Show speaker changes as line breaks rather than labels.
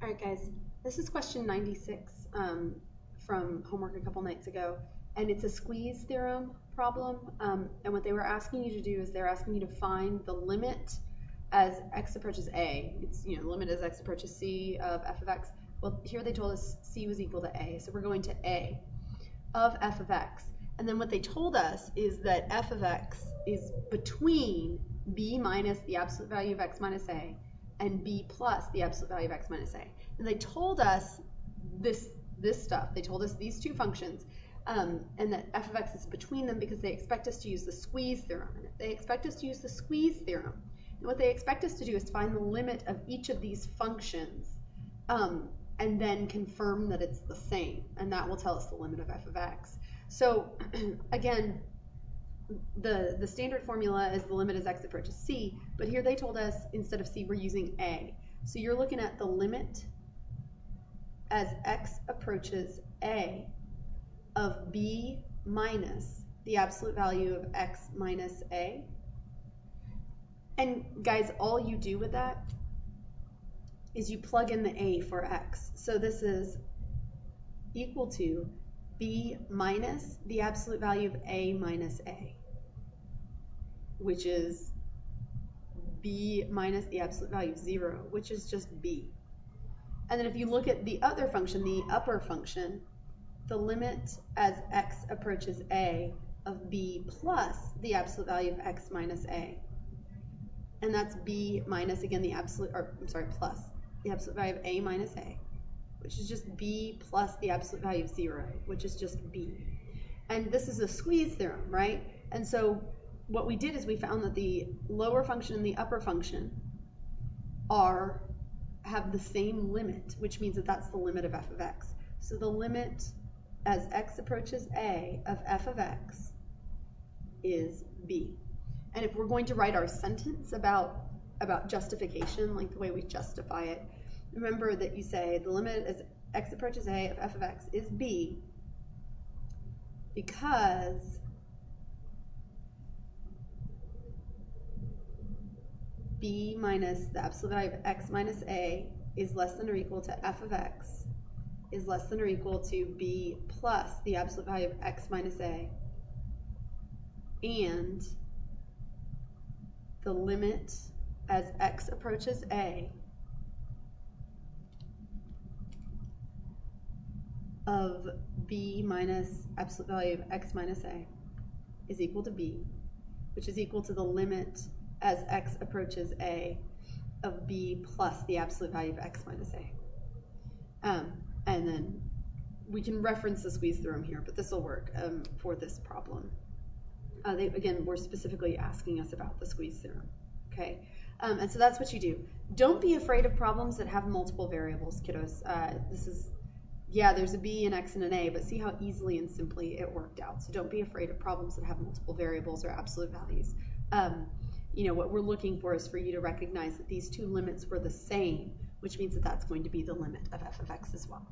All right, guys, this is question 96 from homework a couple nights ago, and it's a squeeze theorem problem. And what they were asking you to do is they're asking you to find the limit as x approaches a. It's, the limit as x approaches c of f of x. Well, here they told us c was equal to a, so we're going to a of f of x. And then what they told us is that f of x is between b minus the absolute value of x minus a and b plus the absolute value of x minus a. And they told us this stuff. They told us these two functions, and that f of x is between them because they expect us to use the squeeze theorem. And if they expect us to use the squeeze theorem, and what they expect us to do is to find the limit of each of these functions and then confirm that it's the same. And that will tell us the limit of f of x. So again, the standard formula is the limit as x approaches c, but here they told us instead of c we're using a. So you're looking at the limit as x approaches a of b minus the absolute value of x minus a. And guys, all you do with that is you plug in the a for x. So this is equal to b minus the absolute value of a minus a, which is b minus the absolute value of 0, which is just b. And then if you look at the other function, the upper function, the limit as x approaches a of b plus the absolute value of x minus a. And that's b minus, again, the absolute, or I'm sorry, plus the absolute value of a minus a, which is just b plus the absolute value of 0, which is just b. And this is a squeeze theorem, right? And so what we did is we found that the lower function and the upper function have the same limit, which means that that's the limit of f of x. So the limit as x approaches a of f of x is b. And if we're going to write our sentence about justification, like the way we justify it, remember that you say the limit as x approaches a of f of x is b because b minus the absolute value of x minus a is less than or equal to f of x is less than or equal to b plus the absolute value of x minus a, and the limit as x approaches a of b minus absolute value of x minus a is equal to b, which is equal to the limit as x approaches a of b plus the absolute value of x minus a. And then we can reference the squeeze theorem here, but this will work for this problem. Again, we're specifically asking us about the squeeze theorem, okay? And so that's what you do. Don't be afraid of problems that have multiple variables, kiddos. There's a b, an x, and an a, but see how easily and simply it worked out. So don't be afraid of problems that have multiple variables or absolute values. What we're looking for is for you to recognize that these two limits were the same, which means that that's going to be the limit of f of x as well.